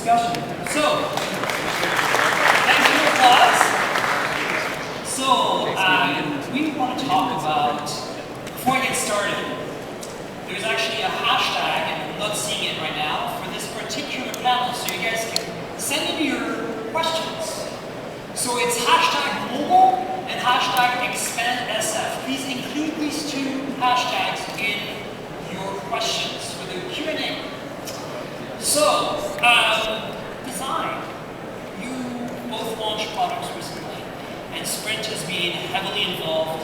discussion. So, thanks for the applause. So, we want to talk about, before we get started, there's actually a hashtag, and I'm not seeing it right now, for this particular panel, so you guys can send in your questions. So it's hashtag mobile and hashtag expand SF. Please include these two hashtags in your questions for the Q&A. So, design. You both launched products recently, and Sprint has been heavily involved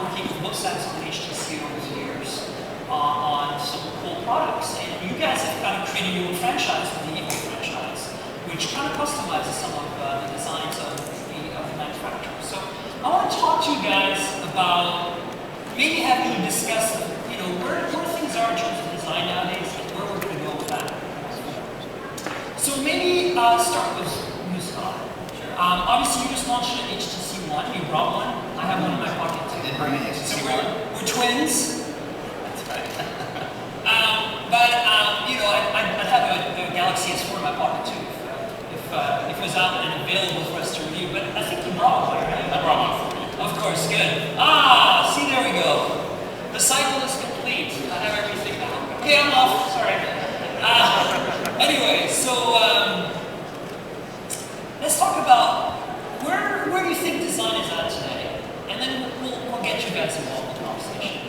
working with both Samsung and HTC over the years on some cool products. And you guys have kind of created your own franchise with the Evo franchise, which kind of customizes some of the designs of the manufacturer. So I want to talk to you guys about maybe having you discuss, where things are in terms of design nowadays and where we're going to go with that. So maybe start with you, Scott. Obviously, you just launched an HTC One. You brought one. I have one in my pocket too. I did bring an HTC So One. we're twins. That's right. I'd have a Galaxy S4 in my pocket too, if it was out and available for us to review. But I think you brought one, right? I brought one for you. Of course, good. See, there we go. The cycle is complete. I have everything now. Okay, I'm off. Sorry. Anyway, so let's talk about where do you think design is at today, and then we'll get you guys involved in the conversation.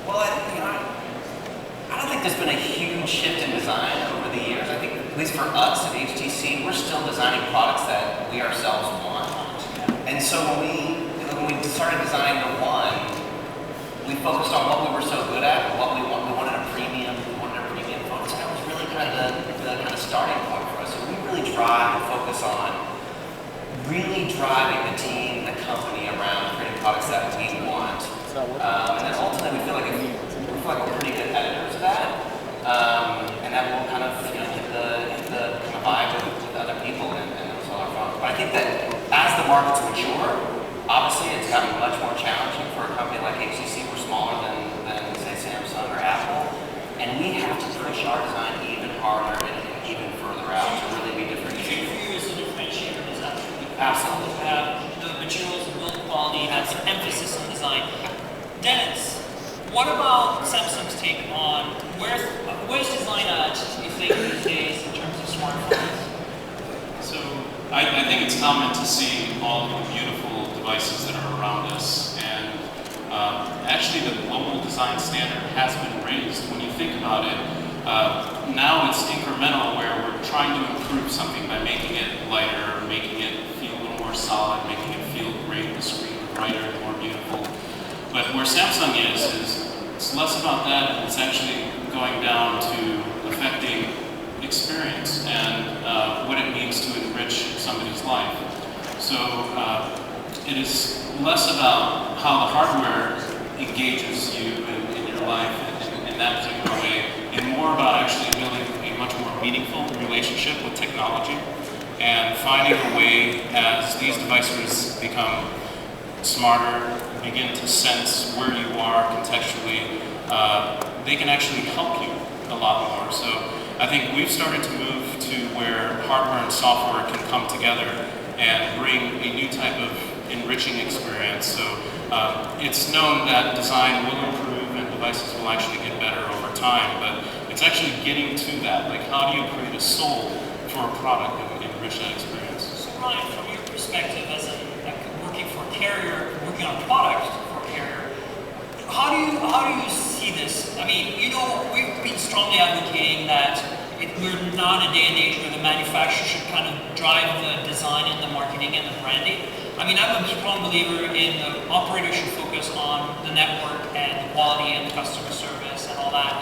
Well, I don't think there's been a huge shift in design over the years. I think, at least for us at HTC, we're still designing products that we ourselves want. And so when we started designing the One, we focused on what we were so good at, what we wanted. We wanted a premium phone. So that was really kind of the starting point for us. So we really drive and focus on really driving the team, the company around creating products that we want. And then ultimately we feel like we're pretty good editors of that. And that will kind of hit the kind of vibe with other people and those all our phones. But I think that as the markets mature, obviously it's gotten much more challenging for a company like HTC. We're smaller than say Samsung or Apple. And we have to push our design even harder and even further out to really be differentiated. For you as a differentiator is absolutely Absolutely. to have the materials and build quality, have some emphasis on design. Dennis, what about Samsung's take on where's design at, you think, these days in terms of smartphones? So I think it's common to see all the beautiful devices that are around us, and actually the global design standard has been raised. When you think about it, now it's incremental, where we're trying to improve something by making it lighter, making it feel a little more solid, making it feel great, the screen brighter, more beautiful. But where Samsung is it's less about that, and it's actually going down to affecting experience and what it means to enrich somebody's life. So it is less about how the hardware engages you in your life in that particular way, and more about actually building a much more meaningful relationship with technology and finding a way, as these devices become smarter, begin to sense where you are contextually, they can actually help you a lot more. So I think we've started to move to where hardware and software can come together and bring a new type of enriching experience. So it's known that design will improve and devices will actually get better over time, but it's actually getting to that. Like, how do you create a soul for a product and enrich that experience? So Ryan, from your perspective as working for a carrier, working on a product for a carrier, how do you see this? I mean, we've been strongly advocating that we're not in a day and age where the manufacturer should kind of drive the design and the marketing and the branding. I mean, I'm a strong believer in the operator should focus on the network and the quality and the customer service and all that.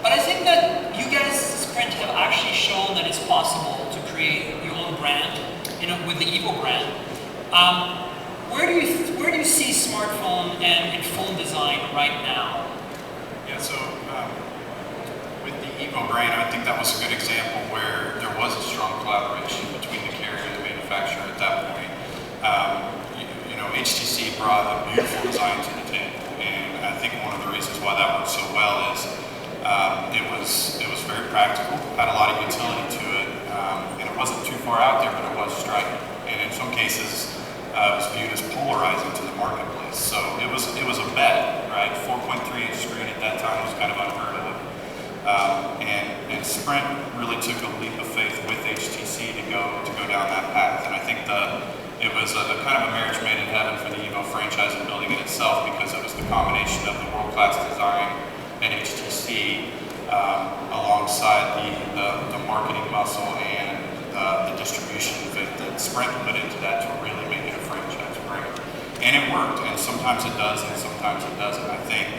But I think that you guys, Sprint, have actually shown that it's possible to create your own brand, with the Evo brand. Where do you see smartphone and phone design right now? Yeah, so with the Evo brand, I think that was a good example where there was a strong collaboration between the carrier and the manufacturer at that point. HTC brought a beautiful design to the table, and I think one of the reasons why that worked so well is it was very practical, had a lot of utility to it, and it wasn't too far out there, but it was striking. And in some cases, it was viewed as polarizing to the marketplace. So it was a bet, right? 4.3-inch screen at that time was kind of unheard of. And Sprint really took a leap of faith with HTC to go down that path. And I think it was a kind of a marriage made in heaven for the Evo franchise and building it itself, because it was the combination of the world-class design at HTC alongside the marketing muscle and the distribution that Sprint put into that to really make it a franchise brand. And it worked, and sometimes it does and sometimes it doesn't. I think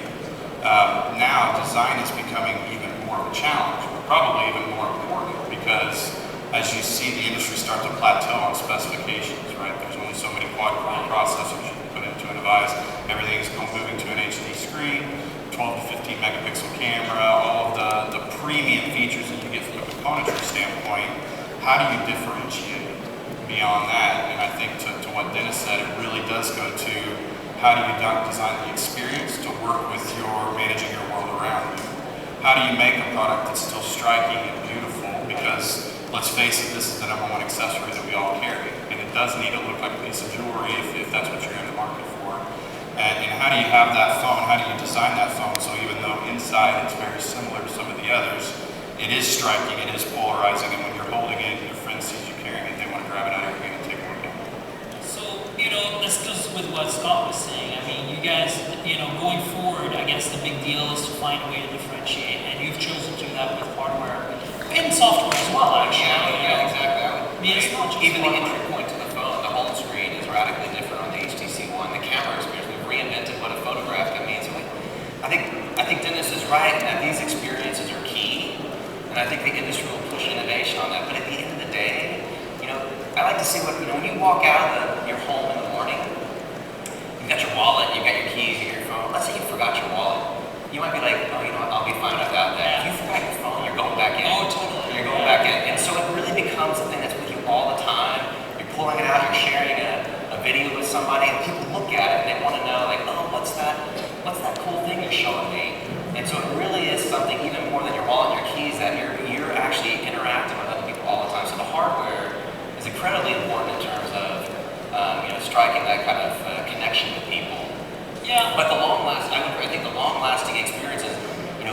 now design is becoming even more of a challenge, but probably even more important, because as you see the industry start to plateau on specifications, right? There's only so many quad-core processors you can put into a device. Everything's moving to an HD screen, 12 to 15 megapixel camera, all of the premium features that you get from a componentry standpoint. How do you differentiate beyond that? And I think to what Dennis said, it really does go to how do you design the experience to work with managing your world around you. How do you make a product that's still striking and beautiful? Because let's face it, this is the #1 accessory that we all carry, and it does need to look like a piece of jewelry if that's what you're in the market for. And how do you have that phone? How do you design that phone so even though inside it's very similar to some of the others, it is striking, it is polarizing, and when you're holding it and your friend sees you carrying it, they want to grab it out of your hand and take one down. So, this goes with what Scott was saying. I mean, you guys, going forward, I guess the big deal is to find a way to differentiate, and you've chosen to do that with hardware and software as well, actually. Yeah, exactly. I mean, it's not just Even the hardware. entry point to the phone, the home screen is radically different on the HTC One. The camera experience, we've reinvented what a photograph can mean. So I think Dennis is right that these experiences are key, and I think the industry will push innovation on that. But at the end of the day, I like to see when you walk out of your home in the morning, you've got your wallet, you've got your keys, you got your phone. Let's say you forgot your wallet. You might be like, oh, I'll be fine without that. If you forgot your phone, you're going back in. Oh, totally. You're going back in. And so it really becomes a thing that's with you all the time. You're pulling it out, you're sharing a video with somebody, and people look at it and they want to know, like, oh, what's that cool thing you're showing me? And so it really is something even more than your wallet and your keys, that you're actually interacting with other people all the time. So the hardware is incredibly important in terms of striking that kind of connection with people. Yeah. But I think the long-lasting experiences,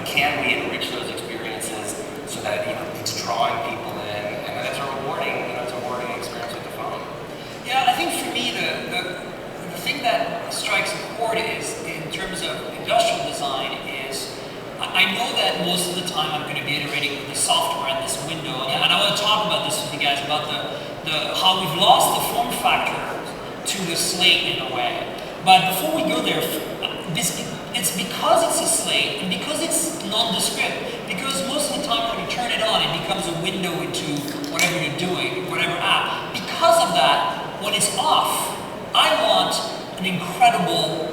can we enrich those experiences so that it's drawing people in, and then it's a rewarding experience with the phone. Yeah, I think for me the thing that strikes a chord is in terms of industrial design is I know that most of the time I'm going to be iterating with the software and this window, and I want to talk about this with you guys about the how we've lost the form factor to the slate in a way. But before we go there, it's because it's a slate and because it's nondescript, because most of the time when you turn it on, it becomes a window into whatever you're doing, whatever app. Because of that, when it's off, I want an incredible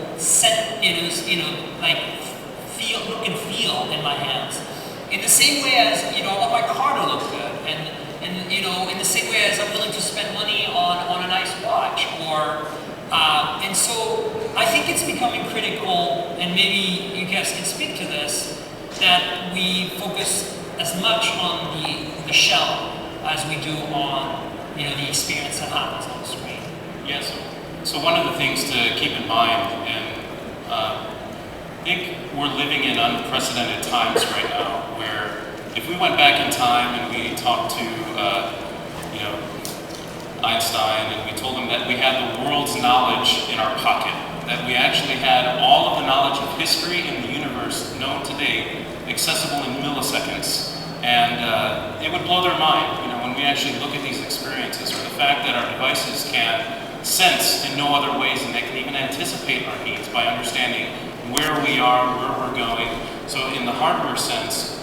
look and feel in my hands. In the same way as, I want my car to look good, and in the same way as I'm willing to spend money on a nice watch, and so I think it's becoming critical, and maybe you guys can speak to this, that we focus as much on the shell as we do on the experience that happens on the screen. Yes. So one of the things to keep in mind, and I think we're living in unprecedented times right now, where if we went back in time and we talked to Einstein and we told him that we had the world's knowledge in our pocket, that we actually had all of the knowledge of history and the universe known today accessible in milliseconds, and it would blow their mind, when we actually look at these experiences, or the fact that our devices can sense in no other ways, and they can even anticipate our needs by understanding where we are, where we're going. So in the hardware sense,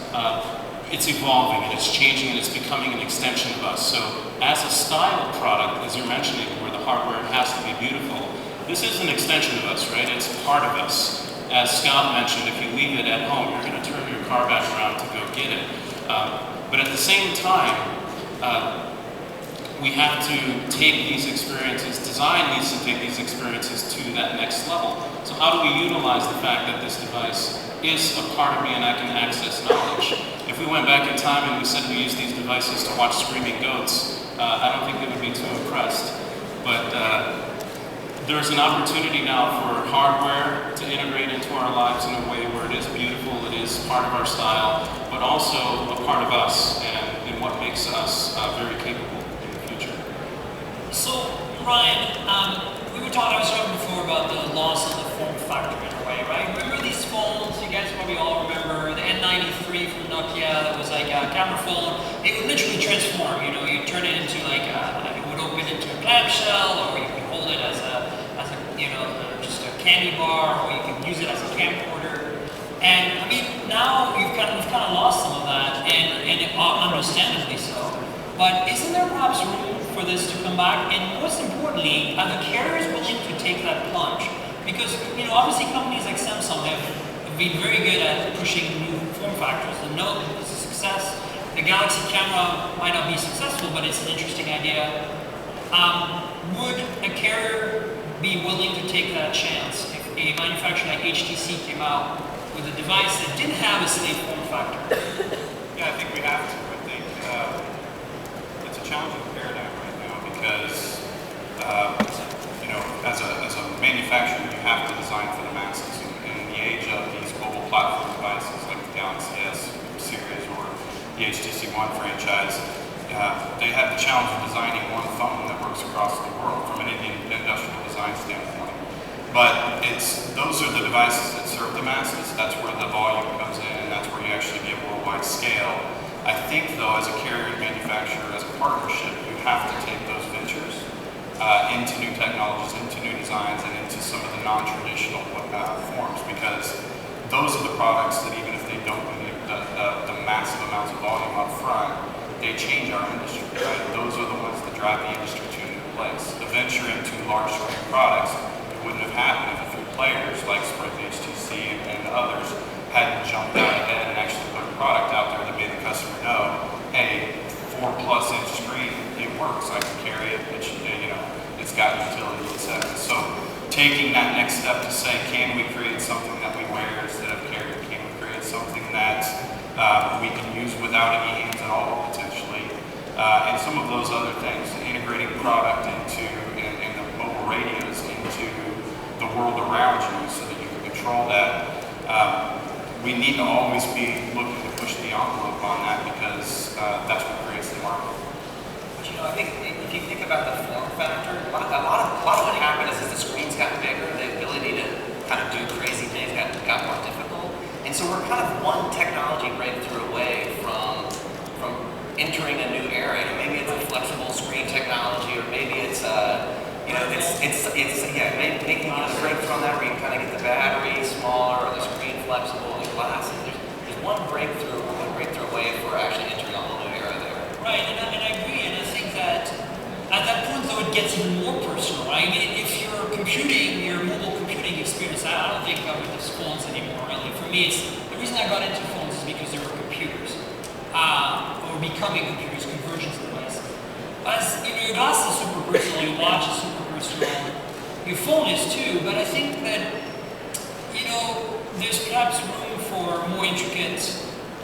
it's evolving and it's changing and it's becoming an extension of us. So as a style product, as you're mentioning, where the hardware has to be beautiful, this is an extension of us, right? It's part of us. As Scott mentioned, if you leave it at home, you're going to turn your car back around to go get it. But at the same time, we have to take these experiences, design needs to take these experiences to that next level. So how do we utilize the fact that this device is a part of me and I can access knowledge. If we went back in time and we said we use these devices to watch screaming goats, I don't think they would be too impressed. But there's an opportunity now for hardware to integrate into our lives in a way where it is beautiful, it is part of our style, but also a part of us and what makes us very capable in the future. So, Ryan, I was talking before about the loss of the form factor in a way, right? Remember these phones? You guys probably all remember the N93 from Nokia that was like a camera phone. It would literally transform. You know, you turn it into like it would open into a clamshell, or you could hold it as a just a candy bar, or you could use it as a camcorder. And I mean, now we've kind of lost some of that, and understandably so. But isn't there perhaps room for this to come back? And most importantly, are the carriers willing to take that plunge? Because, obviously companies like Samsung have been very good at pushing new form factors. The Note is a success. The Galaxy camera might not be successful, but it's an interesting idea. Would a carrier be willing to take that chance if a manufacturer like HTC came out with a device that didn't have a slave form factor? Yeah, I think we have to. I think it's a challenging paradigm right now because, as a manufacturer, you have to design for the masses. And in the age of these global platform devices like the Galaxy S series or the HTC One franchise, they have the challenge of designing one phone that works across the world from an industrial design standpoint. But those are the devices that serve the masses. That's where the volume comes in, and that's where you actually get worldwide scale. I think, though, as a carrier and manufacturer, as a partnership, you have to take those ventures into new technologies, into new designs, and into some of the non-traditional forms, because those are the products that, even if they don't need the massive amounts of volume up front, they change our industry, right? Those are the ones that drive the industry to a new place. The venture into large-scale products wouldn't have happened if a few players like Sprint, HTC, and others hadn't jumped out ahead and actually put a product out there that made the customer know, hey, 4+ inch screen, it works, I can carry it, it's got utility, etc. So taking that next step to say, can we create something that we wear instead of carry? Can we create something that we can use without any hands at all, potentially? And some of those other things, integrating product into, and the mobile radios into the world around you so that you can control that. We need to always be looking to push the envelope on that because that's what creates the market. But I think if you think about the form factor, a lot of what happened is the screens got bigger, the ability to kind of do crazy things got more difficult. And so we're kind of one technology breakthrough away from entering a new era. Maybe it's a flexible screen technology, or maybe it's making a breakthrough on that where you kind of get the battery smaller or the screen flexible and the glasses. There's one breakthrough away for actually entering a whole new era there. Right, and I agree, and I think that at that point though it gets even more personal, right? I mean, if you're computing, your mobile computing experience, I don't think of it as phones anymore, really. For me, the reason I got into phones is because they were computers, or becoming computers, convergence devices. As your glass is super personal, your watch is super personal, your phone is too, but I think that, there's perhaps room for more intricate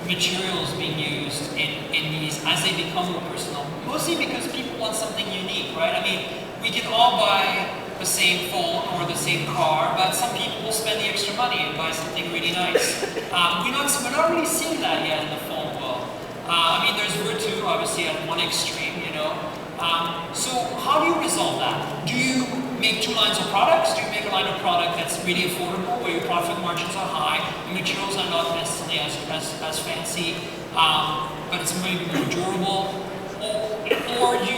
materials being used in these as they become more personal. Mostly because people want something unique, right? I mean, we can all buy the same phone or the same car, but some people will spend the extra money and buy something really nice. We're not really seeing that yet in the phone world. I mean, there's Virtu, obviously, at one extreme, So how do you resolve that? Do you make two lines of products? Do you make a line of product that's really affordable, where your profit margins are high, the materials are not necessarily as fancy, but it's maybe more durable? Or you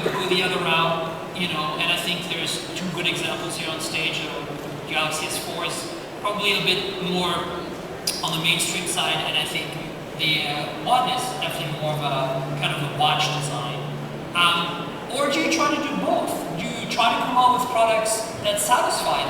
go the other route, and I think there's two good examples here on stage. Galaxy S4 is probably a bit more on the mainstream side, and I think the One is definitely more of a kind of a watch design. Or do you try to do both? Do you try to come up with products that satisfy